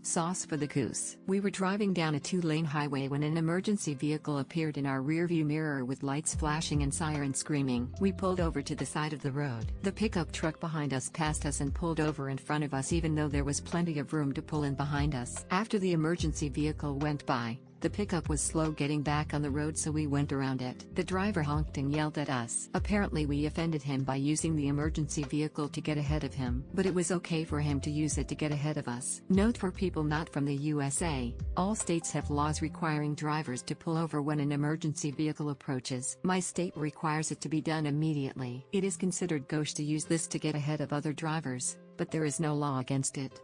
Sauce for the goose. We were driving down a 2-lane highway when an emergency vehicle appeared in our rearview mirror with lights flashing and sirens screaming. We pulled over to the side of the road. The pickup truck behind us passed us and pulled over in front of us even though there was plenty of room to pull in behind us. After the emergency vehicle went by, the pickup was slow getting back on the road, so we went around it. The driver honked and yelled at us. Apparently we offended him by using the emergency vehicle to get ahead of him, but it was okay for him to use it to get ahead of us. Note for people not from the USA, all states have laws requiring drivers to pull over when an emergency vehicle approaches. My state requires it to be done immediately. It is considered gauche to use this to get ahead of other drivers, but there is no law against it.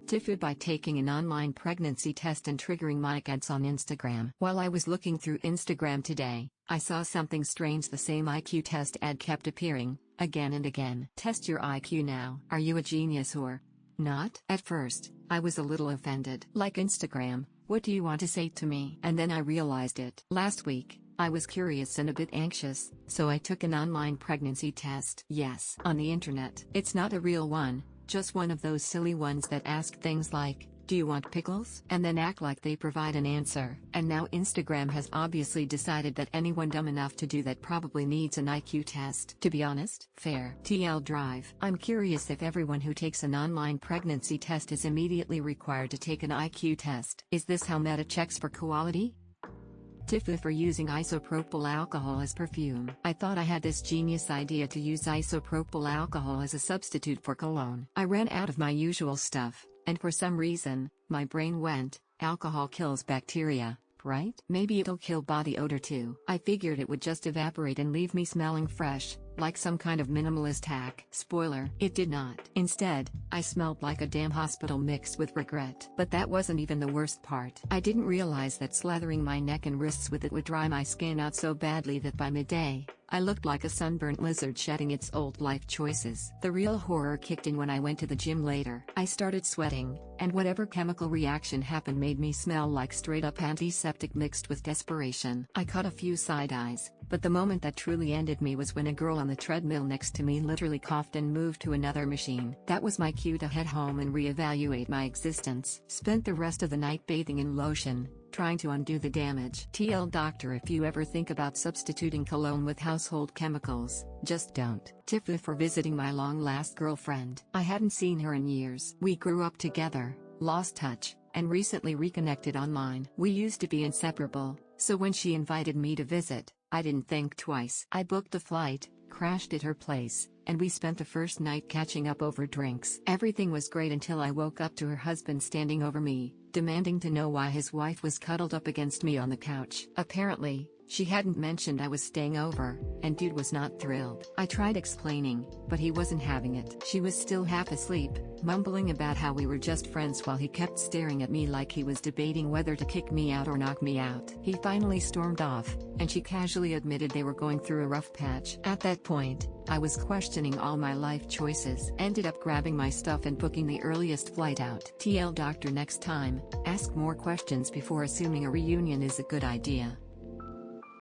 Tiffed by taking an online pregnancy test and triggering my ads on Instagram. While I was looking through Instagram today, I saw something strange. The same IQ test ad kept appearing, again and again. Test your IQ now. Are you a genius or not? At first, I was a little offended. Like Instagram, what do you want to say to me? And then I realized it. Last week, I was curious and a bit anxious, so I took an online pregnancy test. Yes, on the internet. It's not a real one. Just one of those silly ones that ask things like, do you want pickles? And then act like they provide an answer. And now Instagram has obviously decided that anyone dumb enough to do that probably needs an IQ test. To be honest, fair. TL Drive. I'm curious if everyone who takes an online pregnancy test is immediately required to take an IQ test. Is this how Meta checks for quality? Tiffed for using isopropyl alcohol as perfume. I thought I had this genius idea to use isopropyl alcohol as a substitute for cologne. I ran out of my usual stuff, and for some reason, my brain went, alcohol kills bacteria, right? Maybe it'll kill body odor too. I figured it would just evaporate and leave me smelling fresh, like some kind of minimalist hack. Spoiler, it did not. Instead, I smelled like a damn hospital mixed with regret. But that wasn't even the worst part. I didn't realize that slathering my neck and wrists with it would dry my skin out so badly that by midday, I looked like a sunburnt lizard shedding its old life choices. The real horror kicked in when I went to the gym later. I started sweating, and whatever chemical reaction happened made me smell like straight-up antiseptic mixed with desperation. I caught a few side eyes, but the moment that truly ended me was when a girl on the treadmill next to me literally coughed and moved to another machine. That was my cue to head home and reevaluate my existence. Spent the rest of the night bathing in lotion, trying to undo the damage. TL Doctor, if you ever think about substituting cologne with household chemicals, just don't. Tiffed for visiting my long-lost girlfriend. I hadn't seen her in years. We grew up together, lost touch, and recently reconnected online. We used to be inseparable, so when she invited me to visit, I didn't think twice. I booked a flight, crashed at her place, and we spent the first night catching up over drinks. Everything was great until I woke up to her husband standing over me, demanding to know why his wife was cuddled up against me on the couch. Apparently, she hadn't mentioned I was staying over, and dude was not thrilled. I tried explaining, but he wasn't having it. She was still half asleep, mumbling about how we were just friends while he kept staring at me like he was debating whether to kick me out or knock me out. He finally stormed off, and she casually admitted they were going through a rough patch. At that point, I was questioning all my life choices. Ended up grabbing my stuff and booking the earliest flight out. TL Doctor, next time, ask more questions before assuming a reunion is a good idea.